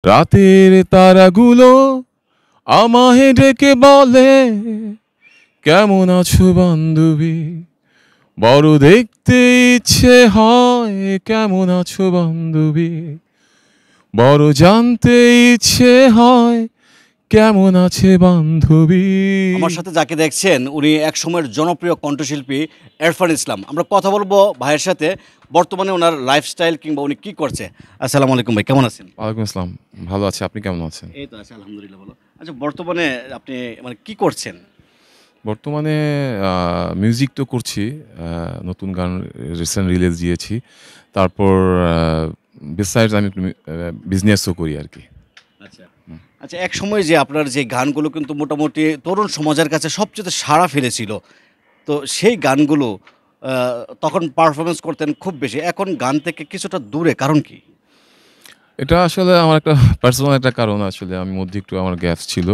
রাতের তারাগুলো আমায় ডেকে বলে, কেমন আছো বান্ধবী? বড় দেখতে ইচ্ছে হয়, কেমন আছো বান্ধবী? বড় জানতে ইচ্ছে হয়, কেমন আছে বান্ধবী? আমার সাথে যাকে দেখছেন উনি এক সময়ের জনপ্রিয় কণ্ঠশিল্পী এরফান ইসলাম। আমরা কথা বলবো ভাইয়ের সাথে বর্তমানে ওনার লাইফস্টাইল কিংবা উনি কি করছে। আসসালামু আলাইকুম ভাই, কেমন আছেন? ওয়ালাইকুম আসসালাম। ভালো আছে, আপনি কেমন আছেন? এই তো আছে আলহামদুলিল্লাহ ভালো। আচ্ছা, বর্তমানে আপনি মানে কি করছেন? বর্তমানে মিউজিক তো করছি। নতুন গান রিসেন্ট রিলিজ দিয়েছি। তারপর বিসাইডস আমি একটু বিজনেসও করি আরকি। আচ্ছা। আচ্ছা, এক সময় যে আপনার যে গানগুলো কিন্তু মোটামুটি তরুণ সমাজের কাছে সবচেয়ে সাড়া ফেলেছিল। তো সেই গানগুলো আ তখন পারফরম্যান্স করতেন খুব বেশি। এখন গান থেকে কিছুটা দূরে, কারণ কি? এটা আসলে আমার একটা পার্সোনাল একটা কারণ আসলে আমি মধ্যে একটু আমার গ্যাপস ছিল।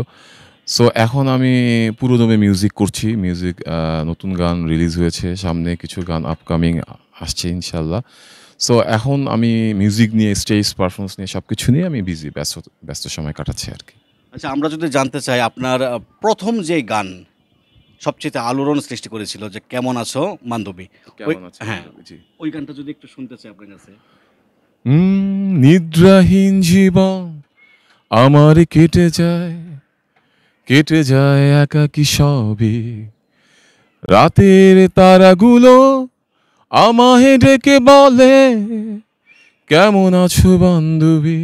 সো এখন আমি পুরোদমে মিউজিক করছি। মিউজিক নতুন গান রিলিজ হয়েছে। সামনে কিছু গান আপকামিং আসছে ইনশাআল্লাহ। সো এখন আমি মিউজিক নিয়ে স্টেজ পারফরম্যান্স নিয়ে সবকিছু নিয়ে আমি বিজি ব্যস্ত সময় কাটাচ্ছি আরকি। আচ্ছা, আমরা যদি জানতে চাই আপনার ১ম যে গান সবচাইতে আলোড়ন সৃষ্টি করেছিল যে 'কেমন আছো বান্ধবী'। ওই কেমন আছেন হ্যাঁ, বান্ধবী? জি। ওই গানটা যদি একটু শুনতে চাই আপনার কাছে। নিদ্রাহীন জীবন আমার কেটে যায় একাকী সবই। রাতের তারাগুলো আমায় ডেকে বলে, কেমন আছো বান্ধবী?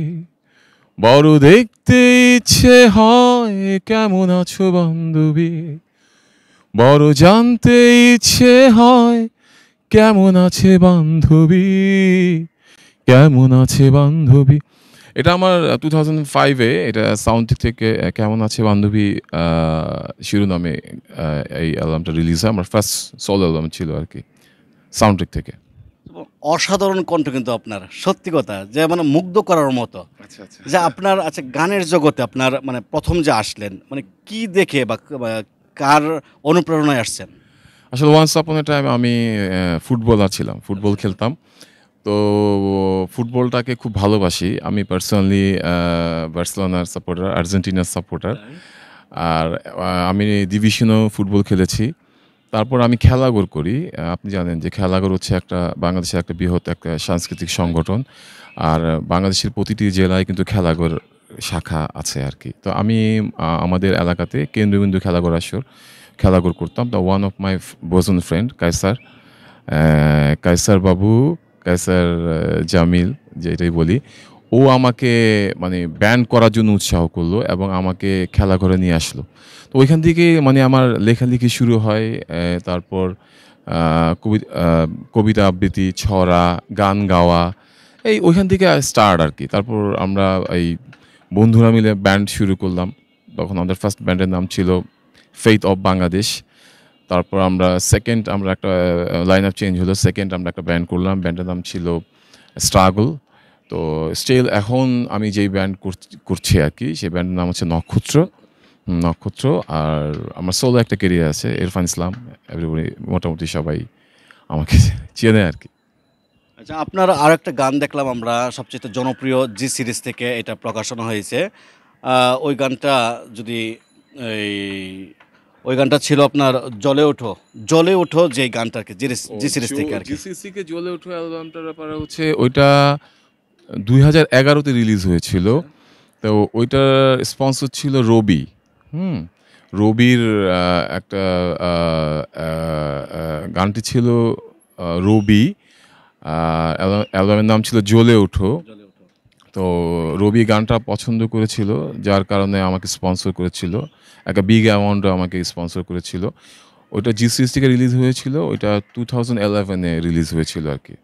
বড় দেখতে ইচ্ছে হয়, কেমন আছো বান্ধবী? বড় জানতে ইচ্ছে হয়, কেমন আছে বান্ধবী? কেমন আছে বান্ধবী? এটা আমার 2005 এ এটা সাউন্ডট্র্যাক থেকে কেমন আছে বান্ধবী আ শিরোনামে এই অ্যালবামটা রিলিজ হয়। আমার ফার্স্ট সোলো অ্যালবাম ছিল আরকি সাউন্ডট্র্যাক থেকে। এবং অসাধারণ কণ্ঠ কিন্তু আপনার। সত্যি কথা যে মানে মুগ্ধ করার মতো। আচ্ছা। যে আপনার আচ্ছা, গানের জগতে আপনার মানে ১ম যে আসলেন, মানে কি দেখে বা কার অনুপ্রেরণায় আসছেন? আসলে ওয়ান্স আপন এ টাইম আমি ফুটবলার ছিলাম। ফুটবল খেলতাম। তো ফুটবলটাকে খুব ভালোবাসি। আমি পার্সোনালি বার্সেলোনার সাপোর্টার, আর্জেন্টিনার সাপোর্টার। তাই? আর আমি ডিভিশনেও ফুটবল খেলেছি। তারপর আমি খেলাঘর করি। আপনি জানেন যে খেলাঘর হচ্ছে একটা বাংলাদেশের একটা বৃহৎ একটা সাংস্কৃতিক সংগঠন। আর বাংলাদেশের প্রতিটি জেলায় কিন্তু খেলাঘর শাখা আছে আরকি। তো আমি আমাদের এলাকাতে কেন্দ্রবিন্দু খেলাঘর করতাম। তো one of my bosom friend Kaisar, Kaisar Babu, Kaisar Jamil যেটাই বলি। ও আমাকে মানে ব্যান্ড করার জন্য উৎসাহ করলো এবং আমাকে খেলাঘরে নিয়ে আসলো। তো ওইখান থেকে মানে আমার লেখালেখি শুরু হয়। তারপর আ কবি আ কবিতা আবৃত্তি, ছড়া, গান গাওয়া ওইখান থেকে স্টার্ট আরকি। তারপর আমরা এই বন্ধুরা মিলে ব্যান্ড শুরু করলাম। তখন আমাদের ফার্স্ট ব্যান্ডের নাম ছিল 'ফেইথ অফ বাংলাদেশ'। তারপর আমরা একটা লাইন আপ চেঞ্জ হলো। 2nd আমরা একটা ব্যান্ড করলাম। ব্যান্ডের নাম ছিল 'স্ট্রাগল'। তো স্টিল এখন আমি যেই ব্যান্ড করছি আরকি, সেই ব্যান্ডের নাম হচ্ছে 'নক্ষত্র'। নক্ষত্র। আর আমার সোলো একটা ক্যারিয়ার আছে, ইরফান ইসলাম। এভরিবডি মোটামুটি সবাই আমাকে চেনে আরকি। আচ্ছা, আপনার আরেকটা গান দেখলাম আমরা সবচাইতে জনপ্রিয় জি সিরিজ থেকে এটা প্রকাশনা হয়েছে। আ ওই গানটা যদি এই ওই গানটা ছিল আপনার 'জ্বলে ওঠো'। 'জ্বলে ওঠো' যেই গানটা আরকি জি সিরিজ থেকে আরকি। জিসিসি কে জ্বলে ওঠো অ্যালবামটার ব্যাপারে হচ্ছে ওইটা ২০১১ তে রিলিজ হয়েছিল। আচ্ছা। তো ওইটার স্পন্সর ছিল রবি। হুম? রবির আ একটা আ আ আ গানটি ছিল রবি। আ অ্যালবামের নাম ছিল 'জ্বলে ওঠো'। 'জ্বলে ওঠো'। তো রবি গানটা পছন্দ করেছিল, যার কারণে আমাকে স্পন্সর করেছিল। একটা বিগ অ্যামাউন্টে আমাকে স্পন্সর করেছিল। ওইটা জি সিরিজ থেকে রিলিজ হয়েছিল। ওইটা 2011 এ রিলিজ হয়েছিল আরকি।